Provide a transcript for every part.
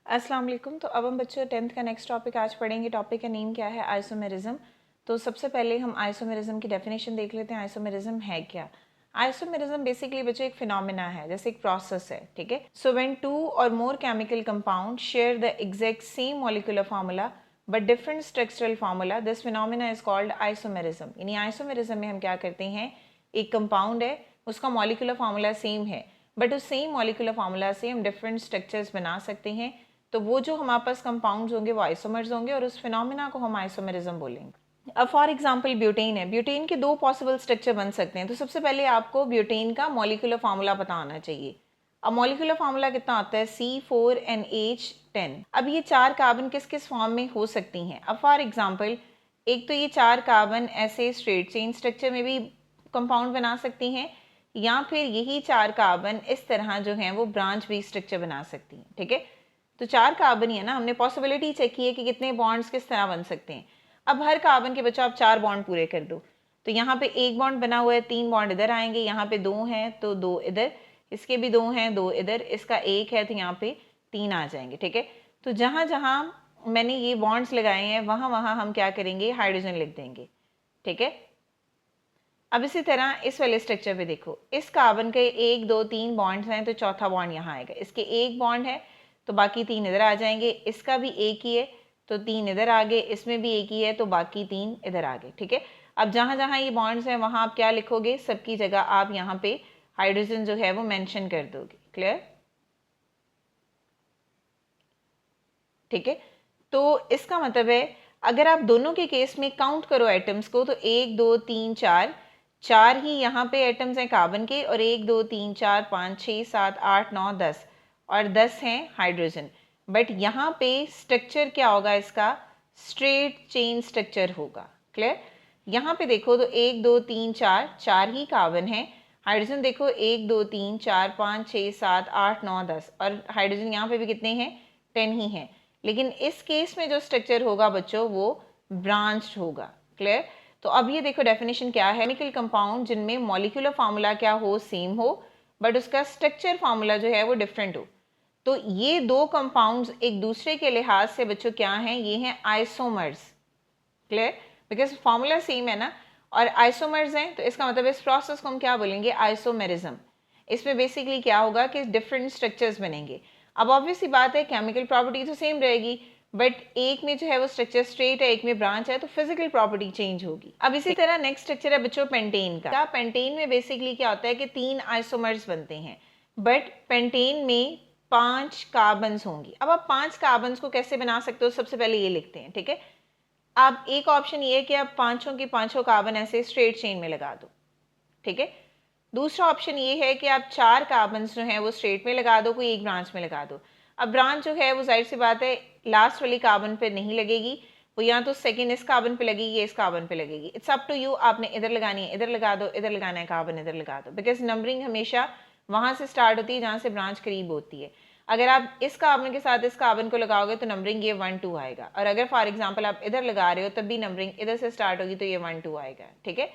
अस्सलाम वालेकुम। तो अब हम बच्चों 10th का नेक्स्ट टॉपिक आज पढ़ेंगे। टॉपिक का नेम क्या है? आइसोमेरिज्म। तो सबसे पहले हम आइसोमेरिज्म की डेफिनेशन देख लेते हैं। आइसोमेरिज्म है क्या? आइसोमेरिज्म बेसिकली बच्चों एक फिनोमिना है, जैसे एक प्रोसेस है, ठीक है। सो व्हेन टू और more chemical compound share the exact same molecular formula but different structural formula, this phenomena is called isomerism. यानी आइसोमेरिज्म में हम क्या करते हैं, एक कंपाउंड है, उसका मॉलिक्यूलर फार्मूला सेम है, बट उस सेम मॉलिक्यूलर फार्मूला से हम डिफरेंट स्ट्रक्चर्स बना सकते हैं। तो वो जो हमारे पास कंपाउंड्स होंगे वो आइसोमर्स होंगे और उस फिनोमिना को हम आइसोमेरिज्म बोलेंगे। अब फॉर एग्जांपल ब्यूटेन है, ब्यूटेन के दो पॉसिबल स्ट्रक्चर बन सकते हैं। तो सबसे पहले आपको ब्यूटेन का मॉलिक्यूलर फार्मूला पता होना चाहिए। अब मॉलिक्यूलर फार्मूला कितना होता है? C4NH10। अब ये चार कार्बन किस किस फॉर्म में हो सकती हैं? अब फॉर एग्जांपल एक तो ये चार कार्बन ऐसे स्ट्रेट चेन स्ट्रक्चर में भी कंपाउंड बना सकती हैं, या फिर यही चार कार्बन इस तरह जो है वो ब्रांच भी स्ट्रक्चर बना सकती हैं, ठीक है। तो चार कार्बन ही है ना, हमने पॉसिबिलिटी चेक की है कि कितने बॉन्ड्स किस तरह बन सकते हैं। अब हर कार्बन के बच्चों आप चार बॉन्ड पूरे कर दो, तो यहाँ पे एक बॉन्ड बना हुआ है, तीन बॉन्ड इधर आएंगे, यहाँ पे दो हैं तो दो इधर, इसके भी दो हैं, दो इधर, इसका एक है तो यहाँ पे तीन आ जाएंगे, ठीक है। तो जहाँ जहाँ मैंने ये बॉन्ड्स लगाए हैं वहाँ वहाँ हम क्या करेंगे, हाइड्रोजन लिख देंगे, ठीक है। अब इसी तरह इस वाले स्ट्रक्चर पे देखो, इस कार्बन के एक दो तीन बॉन्ड्स हैं तो चौथा बॉन्ड यहाँ आएगा, इसके एक बॉन्ड है तो बाकी तीन इधर आ जाएंगे, इसका भी एक ही है तो तीन इधर आ गए, इसमें भी एक ही है तो बाकी तीन इधर आ गए, ठीक है। अब जहाँ जहाँ ये बॉन्ड्स हैं वहाँ आप क्या लिखोगे, सबकी जगह आप यहाँ पे हाइड्रोजन जो है वो मेंशन कर दोगे। क्लियर? ठीक है। तो इसका मतलब है अगर आप दोनों के केस में काउंट करो एटम्स को, तो एक दो तीन चार, चार ही यहाँ पे एटम्स हैं कार्बन के, और एक दो तीन चार पाँच छः सात आठ नौ दस, और 10 हैं हाइड्रोजन। बट यहाँ पे स्ट्रक्चर क्या होगा इसका? स्ट्रेट चेन स्ट्रक्चर होगा। क्लियर? यहाँ पे देखो तो एक दो तीन चार, चार ही कार्बन है, हाइड्रोजन देखो एक दो तीन चार पाँच छः सात आठ नौ दस, और हाइड्रोजन यहाँ पे भी कितने हैं? 10 ही हैं। लेकिन इस केस में जो स्ट्रक्चर होगा बच्चों वो ब्रांच्ड होगा। क्लियर? तो अब ये देखो डेफिनेशन क्या है, केमिकल कंपाउंड जिनमें मॉलिक्यूलर फार्मूला क्या हो, सेम हो, बट उसका स्ट्रक्चर फार्मूला जो है वो डिफरेंट हो। तो ये दो कंपाउंड्स एक दूसरे के लिहाज से बच्चों क्या हैं, ये हैं isomers. Clear? Because formula same है ना, और आइसोमर्स हैं, तो इसका मतलब इस प्रोसेस को हम क्या बोलेंगे, आइसोमेरिज्म। इसमें बेसिकली क्या होगा कि डिफरेंट स्ट्रक्चर्स बनेंगे। अब ऑब्वियसली बात है केमिकल प्रॉपर्टी तो सेम रहेगी, बट एक में जो है वो स्ट्रक्चर स्ट्रेट है, एक में ब्रांच है, तो फिजिकल प्रॉपर्टी चेंज होगी। अब इसी तरह नेक्स्ट स्ट्रक्चर है बच्चों पेंटेन का। पेंटेन में बेसिकली क्या होता है कि तीन आइसोमर्स बनते हैं, बट पेंटेन में 5 कार्बन्स होंगी। अब आप 5 कार्बन्स को कैसे बना सकते हो, सबसे पहले ये लिखते हैं, ठीक है। आप एक ऑप्शन ये है कि आप पांचों के पांचों कार्बन ऐसे स्ट्रेट चेन में लगा दो, ठीक है। दूसरा ऑप्शन ये है कि आप चार कार्बन जो हैं वो स्ट्रेट में लगा दो, कोई एक ब्रांच में लगा दो। अब ब्रांच जो है वो जाहिर सी बात है लास्ट वाली कार्बन पे नहीं लगेगी, वो या तो सेकंड इस कार्बन पे लगेगी या इस कार्बन पे लगेगी। इट्स अप टू यू, आपने इधर लगानी है इधर लगा दो, इधर लगाना है कार्बन इधर लगा दो, बिकॉज नंबरिंग हमेशा वहां से स्टार्ट होती है जहां से ब्रांच करीब होती है। अगर आप इस कार्बन के साथ इस कार्बन को लगाओगे तो नंबरिंग ये 1 2 आएगा, और अगर फॉर एग्जांपल आप इधर लगा रहे हो तब भी नंबरिंग इधर से स्टार्ट होगी तो ये 1 2 आएगा, ठीक है।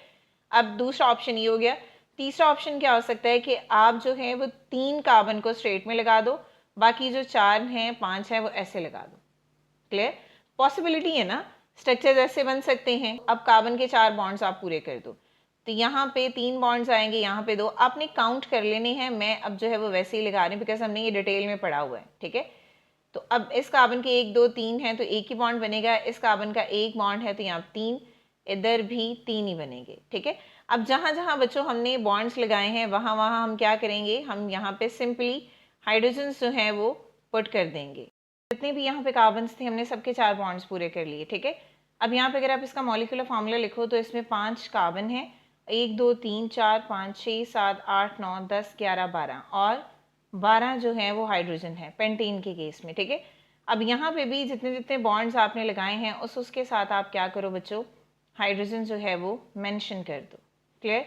अब दूसरा ऑप्शन ये हो गया। तीसरा ऑप्शन क्या हो सकता है कि आप जो है वो तीन कार्बन को स्ट्रेट में लगा दो, बाकी जो चार हैं पांच है वो ऐसे लगा दो। क्लियर? पॉसिबिलिटी है ना, स्ट्रक्चर ऐसे बन सकते हैं। अब कार्बन के चार बॉन्ड्स आप पूरे कर दो, तो यहाँ पे तीन बॉन्ड्स आएंगे, यहाँ पे दो, आपने काउंट कर लेने हैं। मैं अब जो है वो वैसे ही लगा रही हूँ बिकॉज हमने ये डिटेल में पढ़ा हुआ है, ठीक है। तो अब इस कार्बन के एक दो तीन है तो एक ही बॉन्ड बनेगा, इस कार्बन का एक बॉन्ड है तो यहाँ तीन, इधर भी तीन ही बनेंगे, ठीक है। अब जहाँ जहाँ बच्चों हमने बॉन्ड्स लगाए हैं वहाँ वहाँ हम क्या करेंगे, हम यहाँ पे सिंपली हाइड्रोजन जो है वो पुट कर देंगे। जितने भी यहाँ पे कार्बन्स थे हमने सबके चार बॉन्ड्स पूरे कर लिए, ठीक है। अब यहाँ पे अगर आप इसका मॉलिक्यूलर फार्मूला लिखो तो इसमें 5 कार्बन है, 1 2 3 4 5 6 7 8 9 10 11 12, और 12 जो है वो हाइड्रोजन है पेंटेन के केस में, ठीक है। अब यहाँ पे भी जितने जितने बॉन्ड्स आपने लगाए हैं उसके साथ आप क्या करो बच्चों, हाइड्रोजन जो है वो मेंशन कर दो। क्लियर?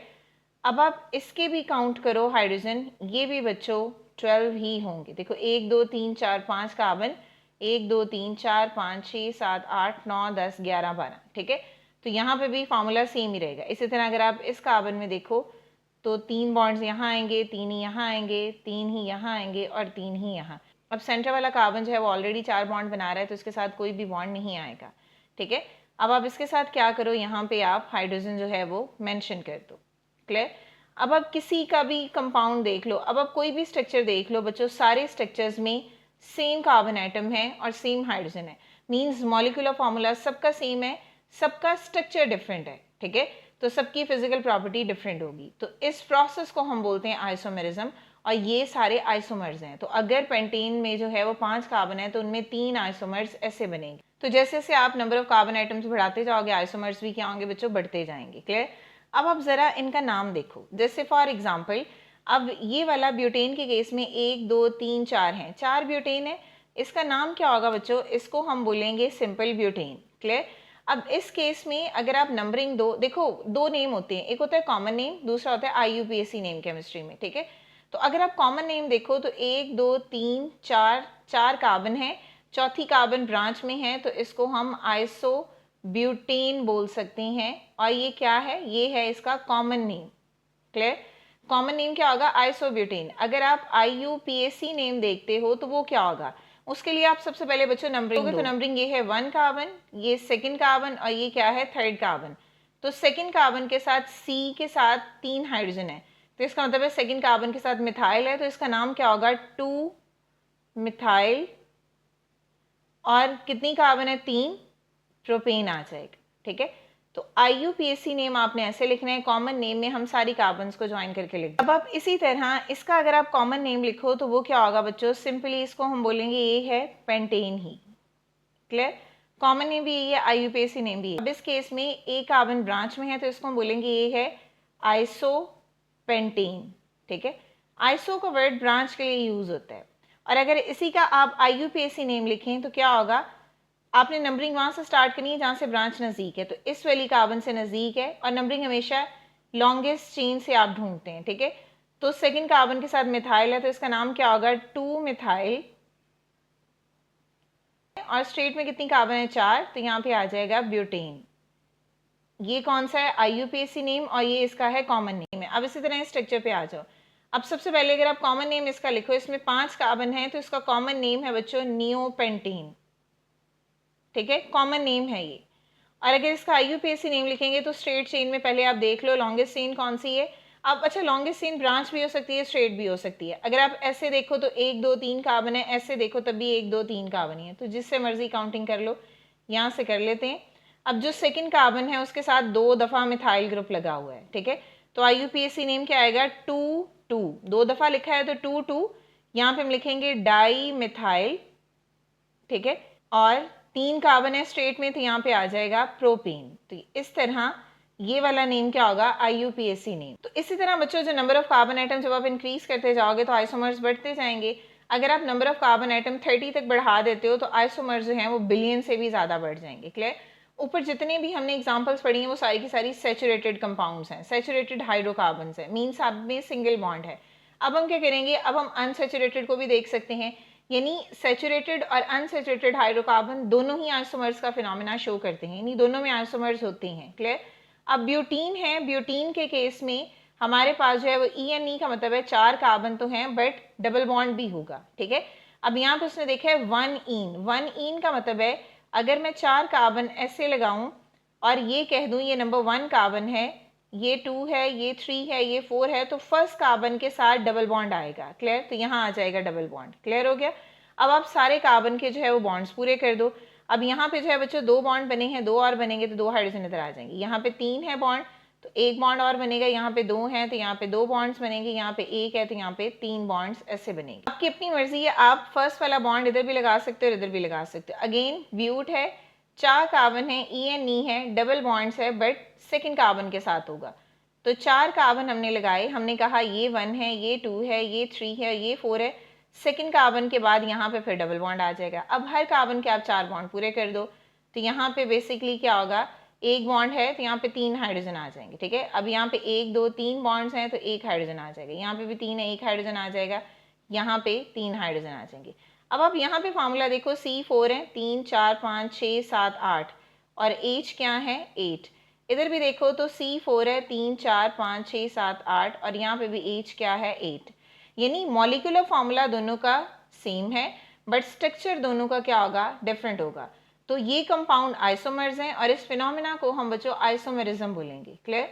अब आप इसके भी काउंट करो हाइड्रोजन, ये भी बच्चों 12 ही होंगे। देखो 1 2 3 4 5 कार्बन, 1 2 3 4 5 6 7 8 9 10 11 12, ठीक है। तो यहाँ पे भी फार्मूला सेम ही रहेगा। इसी तरह अगर आप इस कार्बन में देखो तो तीन बॉन्ड्स यहाँ आएंगे, तीन ही यहाँ आएंगे, तीन ही यहाँ आएंगे, और तीन ही यहाँ। अब सेंटर वाला कार्बन जो है वो ऑलरेडी 4 बॉन्ड बना रहा है, तो इसके साथ कोई भी बॉन्ड नहीं आएगा, ठीक है। अब आप इसके साथ क्या करो, यहाँ पे आप हाइड्रोजन जो है वो मेंशन कर दो, क्लियर। अब आप किसी का भी कंपाउंड देख लो, अब आप कोई भी स्ट्रक्चर देख लो बच्चों, सारे स्ट्रक्चर्स में सेम कार्बन एटम है और सेम हाइड्रोजन है, मींस मॉलिक्यूलर फार्मूला सबका सेम है, सबका स्ट्रक्चर डिफरेंट है, ठीक है, तो सबकी फिजिकल प्रॉपर्टी डिफरेंट होगी। तो इस प्रोसेस को हम बोलते हैं आइसोमेरिज्म, और ये सारे आइसोमर्स हैं। तो अगर पेंटेन में जो है वो 5 कार्बन है तो उनमें 3 आइसोमर्स ऐसे बनेंगे। तो जैसे जैसे आप नंबर ऑफ कार्बन आइटम्स बढ़ाते जाओगे, आइसोमर्स भी क्या होंगे बच्चों, बढ़ते जाएंगे, क्लियर। अब आप जरा इनका नाम देखो, जैसे फॉर एग्जाम्पल अब ये वाला ब्यूटेन के केस में 1 2 3 4 हैं, 4 ब्यूटेन है, इसका नाम क्या होगा बच्चों, इसको हम बोलेंगे सिंपल ब्यूटेन, क्लियर। अब इस केस में अगर आप नंबरिंग दो, देखो 2 नेम होते हैं, एक होता है कॉमन नेम, दूसरा होता है IUPAC नेम केमिस्ट्री में, ठीक है। तो अगर आप कॉमन नेम देखो तो 1 2 3 4 4 कार्बन है, चौथी कार्बन ब्रांच में है, तो इसको हम आइसो ब्यूटेन बोल सकते हैं, और ये क्या है, ये है इसका common name, clear. Common name क्या होगा, आइसोब्यूटेन। अगर आप IUPAC नेम देखते हो तो वो क्या होगा, उसके लिए आप सबसे पहले बच्चों नंबरिंग दो। तो नंबरिंग ये है 1 कार्बन, ये सेकंड कार्बन, और ये क्या है, थर्ड कार्बन। तो सेकंड कार्बन के साथ C के साथ 3 हाइड्रोजन है, तो इसका मतलब है सेकंड कार्बन के साथ मिथाइल है, तो इसका नाम क्या होगा, 2 मिथाइल, और कितनी कार्बन है, 3, प्रोपेन आ जाएगा, ठीक है। तो IUPAC नेम आपने ऐसे लिखना है, कॉमन नेम में हम सारी कार्बन्स को ज्वाइन करके लिख। अब आप इसी तरह इसका अगर आप कॉमन नेम लिखो तो वो क्या होगा बच्चों, सिंपली इसको हम बोलेंगे ये है पेंटेन ही, क्लियर। कॉमन नेम भी ये है, IUPAC नेम भी है। अब इस केस में एक कार्बन ब्रांच में है तो इसको हम बोलेंगे ये है आइसोपेंटेन, ठीक है। आइसो का वर्ड ब्रांच के लिए यूज होता है, और अगर इसी का आप IUPAC नेम लिखें तो क्या होगा, आपने नंबरिंग वहां से स्टार्ट करनी है जहां से ब्रांच नज़दीक है, तो इस वाली कार्बन से नज़दीक है, और नंबरिंग हमेशा लॉन्गेस्ट चेन से आप ढूंढते हैं, ठीक है। तो सेकंड कार्बन के साथ मिथाइल है, तो इसका नाम क्या होगा, 2 मिथाइल, और स्ट्रेट में कितनी कार्बन है, 4, तो यहाँ पे आ जाएगा ब्यूटेन। ये कौन सा है, IUPAC नेम, और ये इसका है कॉमन नेम है। अब इसी तरह स्ट्रक्चर पे आ जाओ। अब सबसे पहले अगर आप कॉमन नेम इसका लिखो, इसमें 5 कार्बन है, तो इसका कॉमन नेम है बच्चों नियोपेंटीन, ठीक है, कॉमन नेम है ये। और अगर इसका IUPAC नेम लिखेंगे तो स्ट्रेट चेन में पहले आप देख लो लॉन्गेस्ट चेन कौन सी है। अब अच्छा, लॉन्गेस्ट चेन ब्रांच भी हो सकती है, स्ट्रेट भी हो सकती है। अगर आप ऐसे देखो तो 1 2 3 कार्बन है, ऐसे देखो तब भी 1 2 3 कार्बन ही है, तो जिससे मर्जी काउंटिंग कर लो, यहाँ से कर लेते हैं। अब जो सेकंड कार्बन है उसके साथ 2 दफ़ा मिथाइल ग्रुप लगा हुआ है, ठीक है, तो IUPAC नेम क्या आएगा, 2 2, 2 दफ़ा लिखा है तो 2 2, यहाँ पे हम लिखेंगे डाई मिथाइल, ठीक है, और 3 कार्बन है स्ट्रेट में, तो यहाँ पे आ जाएगा प्रोपेन। तो इस तरह ये वाला नेम क्या होगा, IUPAC नेम। तो इसी तरह बच्चों जो नंबर ऑफ कार्बन आइटम जब आप इंक्रीज करते जाओगे तो आइसोमर्स बढ़ते जाएंगे। अगर आप नंबर ऑफ कार्बन आइटम 30 तक बढ़ा देते हो तो आइसोमर्स जो हैं वो बिलियन से भी ज़्यादा बढ़ जाएंगे, क्लियर। ऊपर जितने भी हमने एग्जाम्पल्स पढ़ी हैं वो सारी की सारी सैचुरेटेड कंपाउंड्स हैं, सैचुरेटेड हाइड्रोकार्बन्स हैं, मीन्स आप में सिंगल बॉन्ड है। अब हम क्या करेंगे, अब हम अनसैचुरेटेड को भी देख सकते हैं, यानी सैचुरेटेड और अनसैचुरेटेड हाइड्रोकार्बन दोनों ही आइसोमर्स का फिनोमेना शो करते हैं, यानी दोनों में आइसोमर्स होते हैं, क्लियर। अब ब्यूटीन है, ब्यूटीन के केस में हमारे पास जो है वो ENE का मतलब है 4 कार्बन तो हैं बट डबल बॉन्ड भी होगा, ठीक है। अब यहाँ पे उसने देखा है 1 इन, 1 इन का मतलब है अगर मैं 4 कार्बन ऐसे लगाऊं और ये कह दूं ये नंबर 1 कार्बन है, ये 2 है, ये 3 है, ये 4 है, तो फर्स्ट कार्बन के साथ डबल बॉन्ड आएगा, क्लियर। तो यहाँ आ जाएगा डबल बॉन्ड, क्लियर हो गया। अब आप सारे कार्बन के जो है वो बॉन्ड्स पूरे कर दो। अब यहाँ पे जो है बच्चों 2 बॉन्ड बने हैं, 2 और बनेंगे तो 2 हाइड्रोजन इधर आ जाएंगे। यहाँ पे 3 है बॉन्ड तो 1 बॉन्ड और बनेगा, यहाँ पे 2 हैं तो यहाँ पे 2 बॉन्ड्स बनेंगे, यहाँ पे 1 है तो यहाँ पे 3 बॉन्ड्स ऐसे बनेंगे। आपकी अपनी मर्जी है, आप फर्स्ट वाला बॉन्ड इधर भी लगा सकते हो और इधर भी लगा सकते हो। अगेन ब्यूट है, 4 कार्बन है, ENE है, डबल बॉन्ड्स है बट सेकेंड कार्बन के साथ होगा। तो 4 कार्बन हमने लगाए, हमने कहा ये 1 है, ये 2 है, ये 3 है, ये 4 है, सेकंड कार्बन के बाद यहाँ पे फिर डबल बॉन्ड आ जाएगा। अब हर कार्बन के आप 4 बॉन्ड पूरे कर दो, तो यहाँ पे बेसिकली क्या होगा, 1 बॉन्ड है तो यहाँ पे 3 हाइड्रोजन आ जाएंगे, ठीक है। अब यहाँ पे 1 2 3 बॉन्ड्स हैं तो 1 हाइड्रोजन आ जाएगा, यहाँ पे भी 3 है, 1 हाइड्रोजन आ जाएगा, यहाँ पे 3 हाइड्रोजन आ जाएंगे। अब आप यहाँ पे फार्मूला देखो, C4 है, 3 4 5 6 7 8, और H क्या है, 8। इधर भी देखो तो C4 है, 3 4 5 6 7 8, और यहाँ पे भी H क्या है, 8। यानी मॉलिक्यूलर फार्मूला दोनों का सेम है, बट स्ट्रक्चर दोनों का क्या होगा, डिफरेंट होगा। तो ये कंपाउंड आइसोमर्स हैं और इस फिनोमेना को हम बच्चों आइसोमेरिज्म बोलेंगे। क्लियर?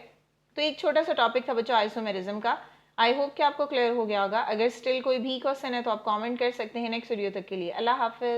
तो एक छोटा सा टॉपिक था बच्चों आइसोमेरिज्म का। आई होप कि आपको क्लियर हो गया होगा। अगर स्टिल कोई भी क्वेश्चन है तो आप कमेंट कर सकते हैं। नेक्स्ट वीडियो तक के लिए अल्लाह हाफिज।